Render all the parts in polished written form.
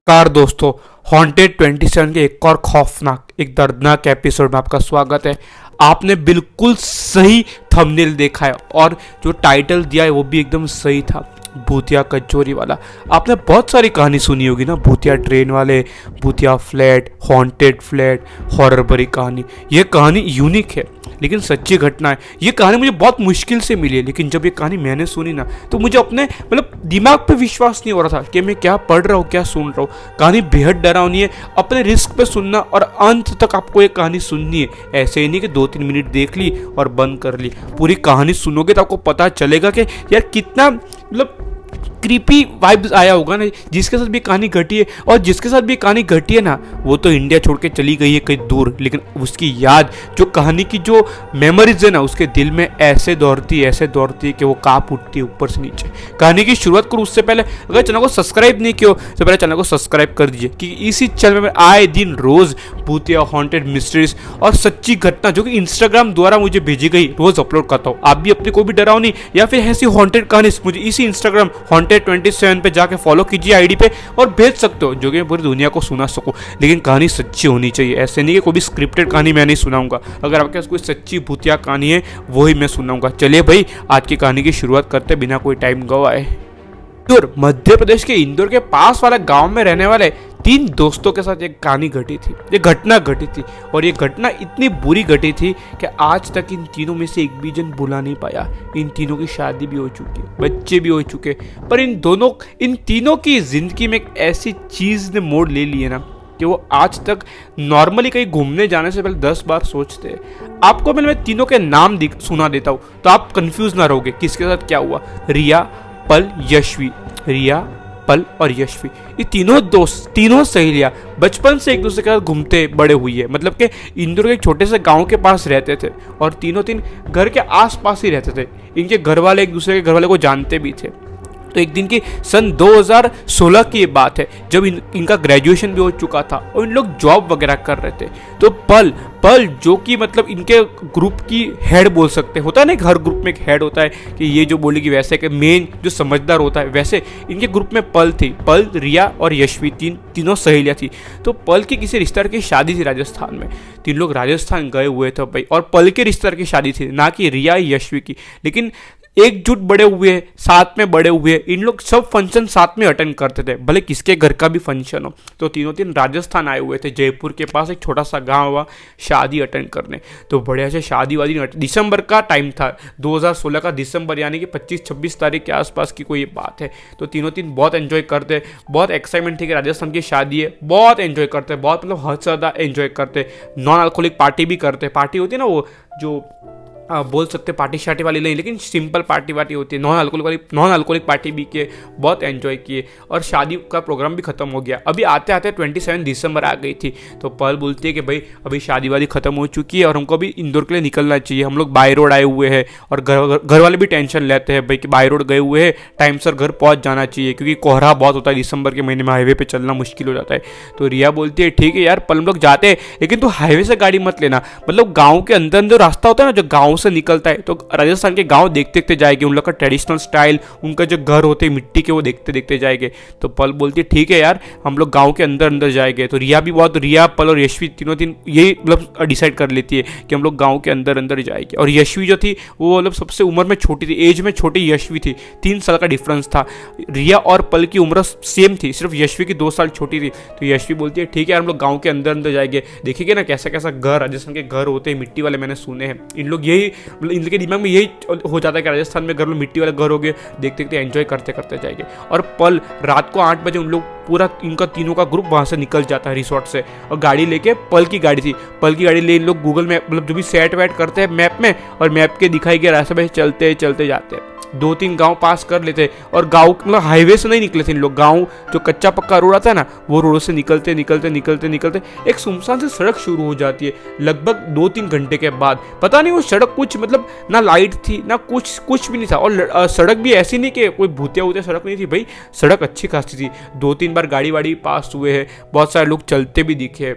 Car दोस्तों, haunted 27 के एक और खौफनाक एक दर्दनाक एपिसोड में आपका स्वागत है। आपने बिल्कुल सही थंबनेल देखा है और जो टाइटल दिया है वो भी एकदम सही था, भूतिया कचौरी वाला। आपने बहुत सारी कहानी सुनी होगी ना, भूतिया ट्रेन वाले, भूतिया फ्लैट, हॉन्टेड फ्लैट, हॉरर भरी कहानी। ये कहानी यूनिक है लेकिन सच्ची घटना है। ये कहानी मुझे बहुत मुश्किल से मिली है, लेकिन जब ये कहानी मैंने सुनी ना तो मुझे अपने दिमाग पे विश्वास नहीं हो रहा था कि मैं क्या पढ़ रहा हूँ, क्या सुन रहा हूँ। कहानी बेहद डरावनी है। अपने रिस्क पे सुनना और अंत तक आपको ये कहानी सुननी है। ऐसे ही नहीं कि 2-3 मिनट देख ली और बंद कर ली। पूरी कहानी सुनोगे तो आपको पता चलेगा कि यार कितना क्रीपी वाइब्स आया होगा ना जिसके साथ भी कहानी घटी है। और जिसके साथ भी कहानी घटी है ना वो तो इंडिया छोड़ के चली गई है कहीं दूर, लेकिन उसकी याद, जो कहानी की जो मेमोरीज है ना, उसके दिल में ऐसे दौड़ती है कि वो कांप उठती है ऊपर से नीचे। कहानी की शुरुआत करूँ उससे पहले अगर चैनल को सब्सक्राइब नहीं किया तो पहले चैनल को सब्सक्राइब कर दीजिए, क्योंकि इसी चैनल में आए दिन रोज भूतिया, हॉन्टेड मिस्ट्रीज और सच्ची घटना जो कि इंस्टाग्राम द्वारा मुझे भेजी गई रोज अपलोड करता हूँ। आप भी अपनी कोई भी डरावनी या फिर ऐसी हॉन्टेड कहानी मुझे इसी इंस्टाग्राम हॉन्टेड 27 पे जाके फॉलो कीजिए आईडी पे और भेज सकते हो, जो कि पूरी दुनिया को सुना सकूं। लेकिन कहानी सच्ची होनी चाहिए। ऐसे नहीं कि कोई भी स्क्रिप्टेड कहानी मैं नहीं सुनाऊंगा। अगर आपके पास कोई सच्ची भूतिया कहानी है वही मैं सुनाऊंगा। चलिए भाई, आज की कहानी की शुरुआत करते बिना कोई टाइम गवाए। मध्य प्रदेश के इंदौर के पास वाले गांव में रहने वाले 3 दोस्तों के साथ एक कहानी घटी थी, ये घटना घटी थी। और ये घटना इतनी बुरी घटी थी कि आज तक इन तीनों में से एक भी जन भुला नहीं पाया। इन तीनों की शादी भी हो चुकी है, बच्चे भी हो चुके, पर इन तीनों की जिंदगी में एक ऐसी चीज ने मोड़ ले ली है ना कि वो आज तक नॉर्मली कहीं घूमने जाने से पहले 10 बार सोचते हैं। आपको मैं तीनों के नाम सुना देता हूँ तो आप कंफ्यूज ना रहोगे किसके साथ क्या हुआ। रिया, पल, यशवी। रिया, पल और यशवी, ये तीनों दोस्त, तीनों सहेलियां बचपन से एक दूसरे के साथ घूमते बड़े हुई है। मतलब कि इंदौर के एक छोटे से गांव के पास रहते थे और तीनों घर के आसपास ही रहते थे। इनके घर वाले एक दूसरे के घर वाले को जानते भी थे। तो एक दिन की सन 2016 की ये बात है जब इनका ग्रेजुएशन भी हो चुका था और इन लोग जॉब वगैरह कर रहे थे। तो पल जो कि इनके ग्रुप की हेड बोल सकते, होता है ना, हर ग्रुप में एक हेड होता है कि ये जो बोलेगी वैसे कि मेन जो समझदार होता है, वैसे इनके ग्रुप में पल थी। पल, रिया और यशवी, तीनों सहेलियां थी। तो पल की किसी रिश्तेदार की शादी थी राजस्थान में। 3 लोग राजस्थान गए हुए थे भाई, और पल के रिश्तेदार की शादी थी, ना कि रिया यशवी की। लेकिन एकजुट बड़े हुए, साथ में बड़े हुए, इन लोग सब फंक्शन साथ में अटेंड करते थे, भले किसके घर का भी फंक्शन हो। तो तीनों राजस्थान आए हुए थे, जयपुर के पास एक छोटा सा गांव हुआ, शादी अटेंड करने। तो बढ़िया से शादी वादी, दिसंबर का टाइम था, 2016 का दिसंबर, यानी कि 25-26 तारीख के आसपास की कोई बात है। तो तीनों बहुत एंजॉय करते, बहुत एक्साइटमेंट थी कि राजस्थान की शादी है, बहुत एंजॉय करते, बहुत हद से ज़्यादा एंजॉय करते। नॉन अल्कोहलिक पार्टी भी करते। पार्टी होती है ना वो जो बोल सकते पार्टी शार्टी वाली नहीं, लेकिन सिंपल पार्टी वार्टी होती है, नॉन अल्कोहलिक पार्टी भी किए, बहुत एंजॉय किए। और शादी का प्रोग्राम भी खत्म हो गया। अभी आते आते 27 दिसंबर आ गई थी। तो पल बोलती है कि भाई अभी शादी वादी खत्म हो चुकी है और हमको अभी इंदौर के लिए निकलना चाहिए। हम लोग बाय रोड आए हुए हैं और घर वाले भी टेंशन लेते हैं भाई कि बाय रोड गए हुए हैं, टाइम सर घर पहुंच जाना चाहिए, क्योंकि कोहरा बहुत होता है दिसंबर के महीने में, हाईवे पे चलना मुश्किल हो जाता है। तो रिया बोलती है ठीक है यार पल, हम लोग जाते हैं, लेकिन तू हाईवे से गाड़ी मत लेना। गाँव के अंदर रास्ता होता है ना जो गाँव से निकलता है, तो राजस्थान के गांव देखते देखते जाएंगे, उन लोग का ट्रेडिशनल स्टाइल, उनका जो घर होते हैं मिट्टी के, वो देखते देखते जाएंगे। तो पल बोलती है ठीक है यार हम लोग गांव के अंदर जाएंगे। तो रिया, पल और यशवी तीनों यही डिसाइड कर लेती है कि हम लोग गांव के अंदर जाएंगे। और यशवी जो थी वो सबसे उम्र में छोटी थी, एज में छोटी यशवी थी, 3 साल का डिफरेंस था। रिया और पल की उम्र सेम थी, सिर्फ यशवी की 2 साल छोटी थी। तो यशवी बोलती है ठीक है यार हम लोग गाँव के अंदर जाएंगे, देखिएगा ना कैसा कैसा घर, राजस्थान के घर होते हैं मिट्टी वाले, मैंने सुने हैं। इन लोग यही, इनके दिमाग में यही हो जाता है कि राजस्थान में घर में मिट्टी वाले घर हो गए, देखते देखते एंजॉय करते करते जाएंगे। और पल रात को 8 बजे उन लोग पूरा इनका तीनों का ग्रुप वहां से निकल जाता है रिसोर्ट से, और गाड़ी लेके, पल की गाड़ी थी, पल की गाड़ी ले इन लोग गूगल मैप जो भी सेट वेट करते हैं मैप में, और मैप के दिखाई गए रास्ते में चलते चलते जाते हैं। 2-3 गांव पास कर लेते, और गांव हाईवे से नहीं निकले थे इन लोग, गांव जो कच्चा पक्का रोड आता है ना, वो रोड से निकलते एक सुनसान से सड़क शुरू हो जाती है। लगभग 2-3 घंटे के बाद, पता नहीं वो सड़क कुछ ना लाइट थी ना कुछ भी नहीं था। और सड़क भी ऐसी नहीं कि कोई भूतिया सड़क नहीं थी भाई, सड़क अच्छी खासी थी। 2-3 बार गाड़ी वाड़ी पास हुए हैं, बहुत सारे लोग चलते भी दिखे।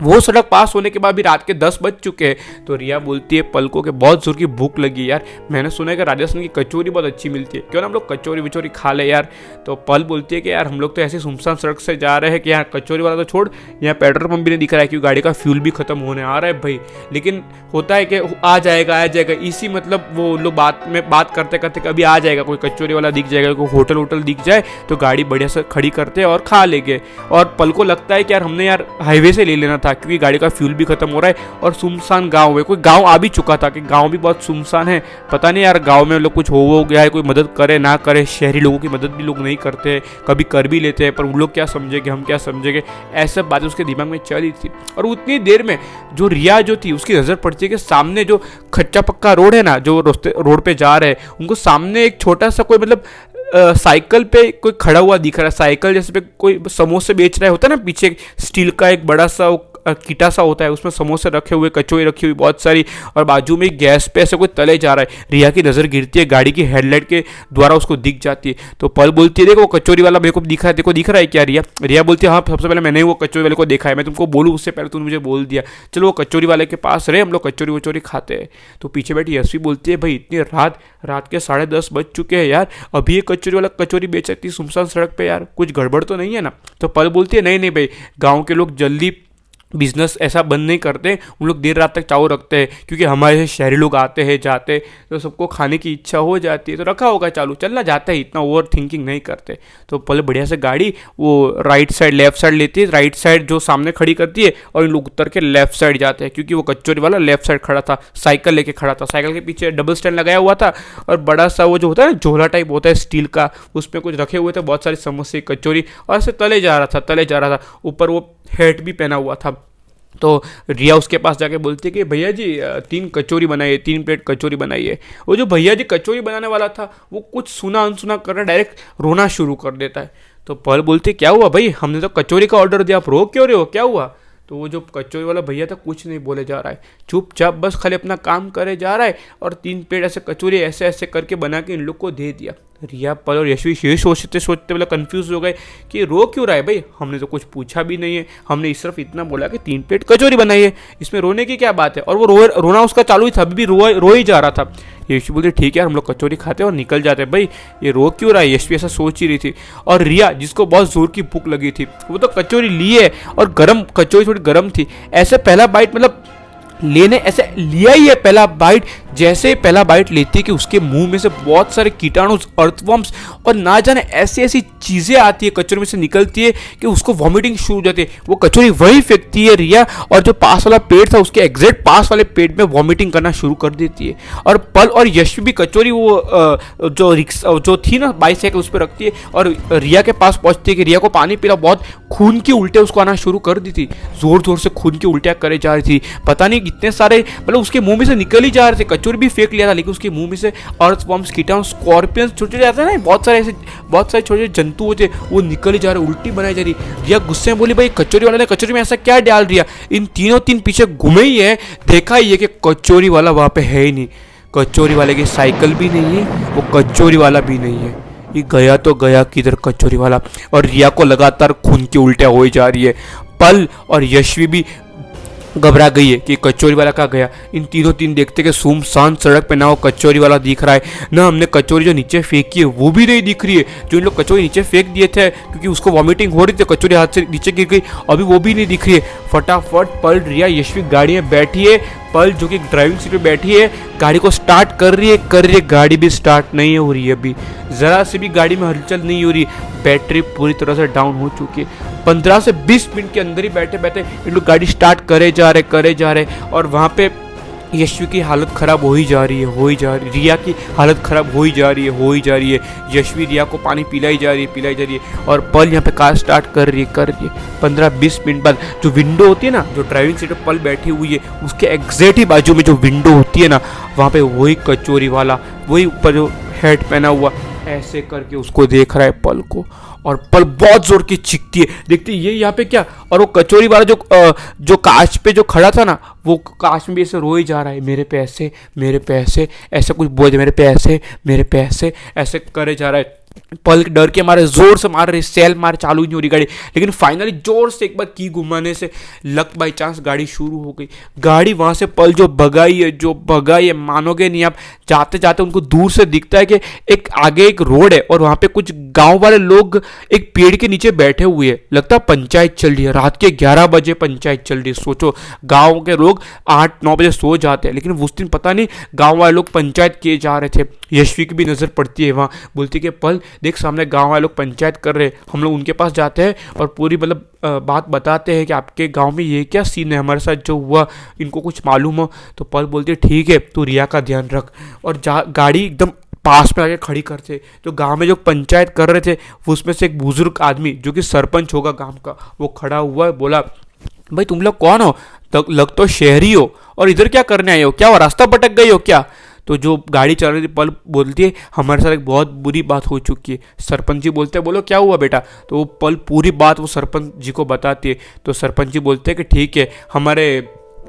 वो सड़क पास होने के बाद भी रात के 10 बज चुके हैं। तो रिया बोलती है पल को कि बहुत जोर की भूख लगी यार, मैंने सुना है कि राजस्थान की कचौरी बहुत अच्छी मिलती है, क्यों ना हम लोग कचौरी विचौरी खा ले यार। तो पल बोलती है कि यार हम लोग तो ऐसे सुनसान सड़क से जा रहे हैं कि यहाँ कचौरी वाला तो छोड़, यहाँ पेट्रोल पंप भी नहीं दिख रहा है क्योंकि गाड़ी का फ्यूल भी खत्म होने आ रहा है भाई। लेकिन होता है कि आ जाएगा इसी मतलब वो लोग बात करते करते कभी आ जाएगा, कोई कचौरी वाला दिख जाएगा, कोई होटल दिख जाए तो गाड़ी बढ़िया से खड़ी करते और खा लेंगे। और पल को लगता है कि यार हमने यार हाईवे से ले लेना था क्योंकि गाड़ी का फ्यूल भी खत्म हो रहा है और सुनसान गांव है। कोई गांव आ भी चुका था कि गांव भी बहुत सुनसान है, पता नहीं यार गांव में लोग कुछ हो गया है, कोई मदद करे ना करे। शहरी लोगों की मदद भी लोग नहीं करते, कभी कर भी लेते हैं पर उन लोग क्या समझेंगे, हम क्या समझेंगे, ऐसा बातें उसके दिमाग में चल रही थी। और उतनी देर में जो रिया जो थी उसकी नज़र पड़ती है कि सामने जो कच्चा पक्का रोड है ना, जो रोड पे जा रहे हैं उनको सामने एक छोटा सा कोई मतलब साइकिल पे कोई खड़ा हुआ दिख रहा है। साइकिल जैसे पे कोई समोसे बेच रहा होता है ना, पीछे स्टील का एक बड़ा सा कीटा सा होता है, उसमें समोसे रखे हुए, कचौड़ी रखी हुई बहुत सारी, और बाजू में गैस पे ऐसे कोई तले जा रहा है। रिया की नज़र गिरती है, गाड़ी की हेडलाइट के द्वारा उसको दिख जाती है। तो पल बोलती है देखो वो कचौरी वाला मेरे को दिखा है, देखो दिख रहा है क्या रिया? रिया बोलती है हाँ सबसे पहले मैंने वो कचौरी वाले को देखा है, मैं तुमको बोलूँ उससे पहले तुमने मुझे बोल दिया, चलो वो कचौरी वाले के पास रहे, हम लोग कचौरी वचौरी खाते हैं। तो पीछे बैठी यशवी बोलती है भाई इतनी रात के 10:30 बज चुके हैं यार, अभी ये कचौरी वाला कचौरी बेचा इतनी सुनसान सड़क पे यार, कुछ गड़बड़ तो नहीं है ना? तो पल बोलती है नहीं भाई, गाँव के लोग जल्दी बिजनेस ऐसा बंद नहीं करते, उन लोग देर रात तक चाव रखते हैं क्योंकि हमारे शहरी लोग आते हैं जाते तो सबको खाने की इच्छा हो जाती है, तो रखा होगा चालू, चलना जाता है, इतना ओवर थिंकिंग नहीं करते। तो पहले बढ़िया से गाड़ी वो राइट साइड लेफ्ट साइड लेती है, राइट साइड जो सामने खड़ी करती है और इन लोग उतर के लेफ्ट साइड जाते हैं क्योंकि वो कचौरी वाला लेफ्ट साइड खड़ा था, साइकिल लेके खड़ा था, साइकिल के पीछे डबल स्टैंड लगाया हुआ था और बड़ा सा वो जो होता है ना झोला टाइप होता है स्टील का, उसमें कुछ रखे हुए थे बहुत सारे समोसे कचौरी, और ऐसे तले जा रहा था, ऊपर वो हैट भी पहना हुआ था। तो रिया उसके पास जाके बोलती है कि भैया जी 3 कचौरी बनाइए, 3 प्लेट कचौरी बनाइए। वो जो भैया जी कचौरी बनाने वाला था वो कुछ सुना अनसुना करना डायरेक्ट रोना शुरू कर देता है। तो पल बोलते क्या हुआ भाई, हमने तो कचौरी का ऑर्डर दिया, आप रो क्यों रहे हो, क्या हुआ? तो वो जो कचौरी वाला भैया था कुछ नहीं बोले जा रहा है, चुपचाप बस खाली अपना काम करे जा रहा है और 3 प्लेट ऐसे कचौरी ऐसे ऐसे करके बना के इन लोग को दे दिया। रिया पल और यशवी ये सोचते मतलब कंफ्यूज हो गए कि रो क्यों रहा है भाई, हमने तो कुछ पूछा भी नहीं है, हमने सिर्फ इतना बोला कि 3 प्लेट कचौरी बनाइए, इसमें रोने की क्या बात है? और वो रोना उसका चालू ही था, अभी भी रो ही जा रहा था। यशवी बोलते ठीक है हम लोग कचौरी खाते हैं और निकल जाते हैं, भाई ये रो क्यों रहा है? यशवी ऐसा सोच ही रही थी। और रिया जिसको बहुत जोर की भूख लगी थी वो तो कचौरी ली है और गरम कचौरी थोड़ी गर्म थी, ऐसे पहला बाइट मतलब लेने ऐसे लिया ही है पहला बाइट, जैसे ही पहला बाइट लेती है कि उसके मुंह में से बहुत सारे कीटाणु अर्थवर्म्स और ना जाने ऐसी ऐसी चीज़ें आती है कचौरी में से निकलती है कि उसको वॉमिटिंग शुरू हो जाती है। वो कचौरी वही फेंकती है रिया और जो पास वाला पेट था उसके एग्जैक्ट पास वाले पेट में वॉमिटिंग करना शुरू कर देती है। और पल और यशवी भी कचौरी वो जो थी ना बाइसाइकिल उस पर रखती है और रिया के पास पहुंचती है कि रिया को पानी पीला, बहुत खून की उल्टे उसको आना शुरू कर दी थी, जोर जोर से खून की उल्टियाँ करे जा रही थी, पता नहीं इतने सारे मतलब उसके मुंह में से निकल ही जा रहे थे। कचौरी भी फेंक लिया था लेकिन उसके मुंह में से अर्थवर्म्स कीटाणु स्कॉर्पियंस छोटे छोटे आते हैं ना, बहुत सारे छोटे छोटे जंतु होते वो निकल ही जा रहे, उल्टी बनाई जा रही। रिया गुस्से में बोली भाई कचौरी वाले ने कचौरी में ऐसा क्या डाल दिया? इन तीन पीछे घूमे ही है, देखा ही है कि कचौरी वाला वहां पे है ही नहीं, कचौरी वाले की साइकिल भी नहीं है, वो कचौरी वाला भी नहीं है, ये गया तो गया किधर कचौरी वाला। और रिया को लगातार खून की उल्टियाँ हो जा रही है। पल और यशवी भी घबरा गई है कि कचौरी वाला कहाँ गया। इन तीन देखते कि सुनसान सड़क पे ना वो कचौरी वाला दिख रहा है, ना हमने कचौरी जो नीचे फेंकी है वो भी नहीं दिख रही है, जो इन लोग कचौरी नीचे फेंक दिए थे क्योंकि उसको वॉमिटिंग हो रही थी, कचौरी हाथ से नीचे गिर गई, अभी वो भी नहीं दिख रही है। फटाफट पल रिया यशवी गाड़ी में बैठी है, पल जो कि ड्राइविंग सीट पे बैठी है गाड़ी को स्टार्ट कर रही है, गाड़ी भी स्टार्ट नहीं हो रही है, अभी ज़रा से भी गाड़ी में हलचल नहीं हो रही, बैटरी पूरी तरह से डाउन हो चुकी है। 15 से 20 मिनट के अंदर ही बैठे बैठे इन लोग गाड़ी स्टार्ट करे जा रहे और वहाँ पे यशवी की हालत ख़राब हो ही जा रही है, रिया की हालत ख़राब हो ही जा रही है। यशवी रिया को पानी पिलाई जा रही है और पल यहाँ पे कार स्टार्ट कर रही है। 15-20 मिनट बाद जो विंडो होती है ना, जो ड्राइविंग सीट पर पल बैठी हुई है उसके एग्जैक्ट ही बाजू में जो विंडो होती है ना, वहाँ पे वही कचौरी वाला, वही ऊपर जो हेड पहना हुआ ऐसे करके उसको देख रहा है पल को। और पल बहुत जोर की चीखती है, देखती ये यहाँ पे क्या, और वो कचौरी वाला जो कांच पे जो खड़ा था ना, वो कांच में भी ऐसे रो ही जा रहा है, मेरे पैसे ऐसा कुछ बोल दे, मेरे पैसे ऐसे करे जा रहा है। पल डर के मारे जोर से मार रही, सेल मार चालू नहीं हो रही गाड़ी, लेकिन फाइनली जोर से एक बार की घुमाने से लक बाई चांस गाड़ी शुरू हो गई। गाड़ी वहां से पल जो भगाई है मानोगे नहीं आप। जाते जाते उनको दूर से दिखता है कि एक आगे एक रोड है और वहां पे कुछ गांव वाले लोग एक पेड़ के नीचे बैठे हुए हैं। लगता है पंचायत चल रही है, रात के 11 बजे पंचायत चल रही है। सोचो, गांव के लोग 8-9 बजे सो जाते हैं, लेकिन उस दिन पता नहीं गांव वाले लोग पंचायत किए जा रहे थे। यशवी की भी नजर पड़ती है वहां, बोलती कि पल देख सामने गांव वाले लोग पंचायत कर रहे हैं, हम लोग उनके पास जाते हैं और पूरी मतलब बात बताते हैं कि आपके गांव में ये क्या सीन है, हमारे साथ जो हुआ इनको कुछ मालूम हो। तो पल बोलती है ठीक है, तू रिया का ध्यान रख। और गाड़ी एकदम पास में आके खड़ी करते। तो गांव में जो पंचायत कर रहे थे उसमें से एक बुजुर्ग आदमी जो कि सरपंच होगा गांव का, वो खड़ा हुआ है। बोला भाई तुम लोग कौन हो? तो लग तो शहरी हो और इधर क्या करने आए हो? क्या वो रास्ता भटक गई हो क्या? तो जो गाड़ी चल रही थी पल बोलती है हमारे साथ एक बहुत बुरी बात हो चुकी है। सरपंच जी बोलते हैं बोलो क्या हुआ बेटा? तो वो पल पूरी बात वो सरपंच जी को बताती है। तो सरपंच जी बोलते हैं कि ठीक है, हमारे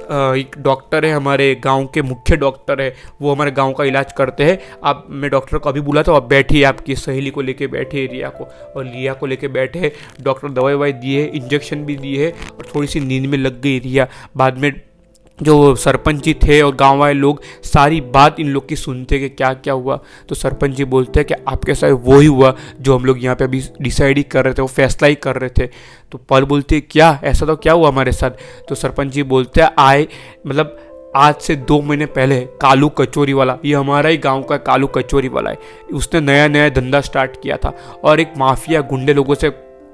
एक डॉक्टर है, हमारे गांव के मुख्य डॉक्टर है, वो हमारे गांव का इलाज करते हैं। आप, मैं डॉक्टर को अभी बुला था, आप बैठिए, आपकी सहेली को लेके बैठे रिया को, और लिया को लेके बैठे। डॉक्टर दवाई ववाई दिए, इंजेक्शन भी दिए है और थोड़ी सी नींद में लग गई रिया। बाद में जो सरपंच जी थे और गांव वाले लोग सारी बात इन लोग की सुनते कि क्या क्या हुआ। तो सरपंच जी बोलते हैं कि आपके साथ वो ही हुआ जो हम लोग यहाँ पे अभी डिसाइड ही कर रहे थे, वो फैसला ही कर रहे थे। तो पल बोलते हैं क्या, ऐसा तो क्या हुआ हमारे साथ? तो सरपंच जी बोलते हैं मतलब आज से 2 महीने पहले कालू कचौरी वाला, ये हमारा ही गांव का कालू कचौरी वाला है, उसने नया नया धंधा स्टार्ट किया था और एक माफिया गुंडे लोगों से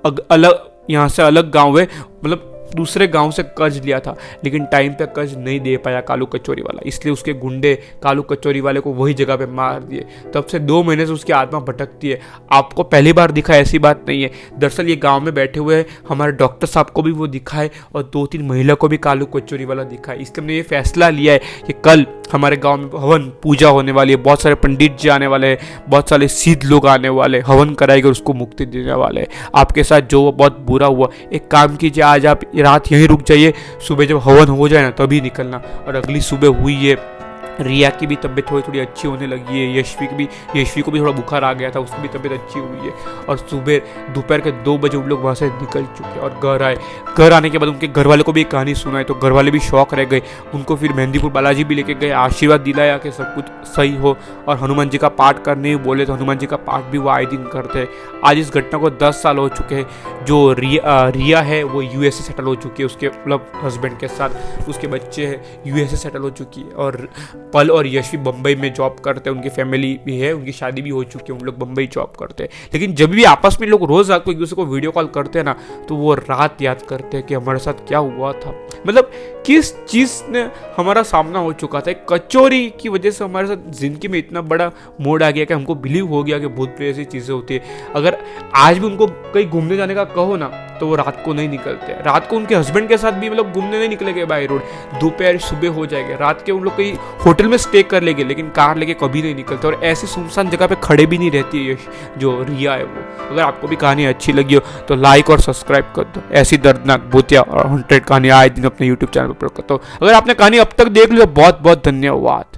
अलग, यहाँ से अलग गांव है, मतलब दूसरे गांव से कर्ज लिया था, लेकिन टाइम पे कर्ज नहीं दे पाया कालू कचौरी वाला, इसलिए उसके गुंडे कालू कचौरी वाले को वही जगह पे मार दिए। तब से 2 महीने से उसकी आत्मा भटकती है। आपको पहली बार दिखा ऐसी बात नहीं है, दरअसल ये गांव में बैठे हुए हमारे डॉक्टर साहब को भी वो दिखा है और 2-3 महिला को भी कालू कचौरी वाला दिखा है। इसलिए हमने ये फैसला लिया है कि कल हमारे गांव में हवन पूजा होने वाली है, बहुत सारे पंडित जी आने वाले हैं, बहुत सारे सिद्ध लोग आने वाले, हवन कराएंगे और उसको मुक्ति देने वाले हैं। आपके साथ जो बहुत बुरा हुआ, एक काम कीजिए, आज आप रात यहीं रुक जाइए, सुबह जब हवन हो जाए ना तभी निकलना। और अगली सुबह हुई है, रिया की भी तबीयत थोड़ी अच्छी होने लगी है, यशवी को भी थोड़ा बुखार आ गया था, उसकी भी तबीयत अच्छी हुई है। और सुबह दोपहर के 2 बजे उन लोग वहाँ से निकल चुके हैं और घर आए। घर आने के बाद उनके घर वाले को भी एक कहानी सुनाई, तो घर वाले भी शौक रह गए। उनको फिर मेहंदीपुर बालाजी भी लेके गए, आशीर्वाद दिलाया कि सब कुछ सही हो, और हनुमान जी का पाठ करने बोले तो हनुमान जी का पाठ भी वो आए दिन करते हैं। आज इस घटना को 10 साल हो चुके हैं। जो रिया है वो यूएसए सेटल हो चुकी है, उसके मतलब हस्बैंड के साथ, उसके बच्चे हैं, यूएसए सेटल हो चुकी है। और पल और यशवी बम्बई में जॉब करते हैं, उनकी फैमिली भी है, उनकी शादी भी हो चुकी है, उन लोग बम्बई जॉब करते हैं। लेकिन जब भी आपस में लोग रोज रात को एक दूसरे को वीडियो कॉल करते हैं ना, तो वो रात याद करते हैं कि हमारे साथ क्या हुआ था, मतलब किस चीज़ ने हमारा सामना हो चुका था। एक कचौरी की वजह से हमारे साथ जिंदगी में इतना बड़ा मोड़ आ गया कि हमको बिलीव हो गया कि भूत प्रेत ऐसी चीज़ें होती है। अगर आज भी उनको कहीं घूमने जाने का कहो ना तो वो रात को नहीं निकलते। रात को उनके हस्बैंड के साथ भी मतलब घूमने नहीं निकलेंगे बाई रोड, दोपहर सुबह हो जाएगा, रात के उन लोग कहीं होटल में स्टे कर लेंगे, लेकिन कार लेके कभी नहीं निकलते। और ऐसी सुनसान जगह पे खड़े भी नहीं रहती है जो रिया है वो। अगर आपको भी कहानी अच्छी लगी हो तो लाइक और सब्सक्राइब कर दो। ऐसी दर्दनाक भूतिया और 100 कहानी आए दिन अपने यूट्यूब चैनल पर करता हूँ। अगर आपने कहानी अब तक देख ली तो बहुत बहुत धन्यवाद।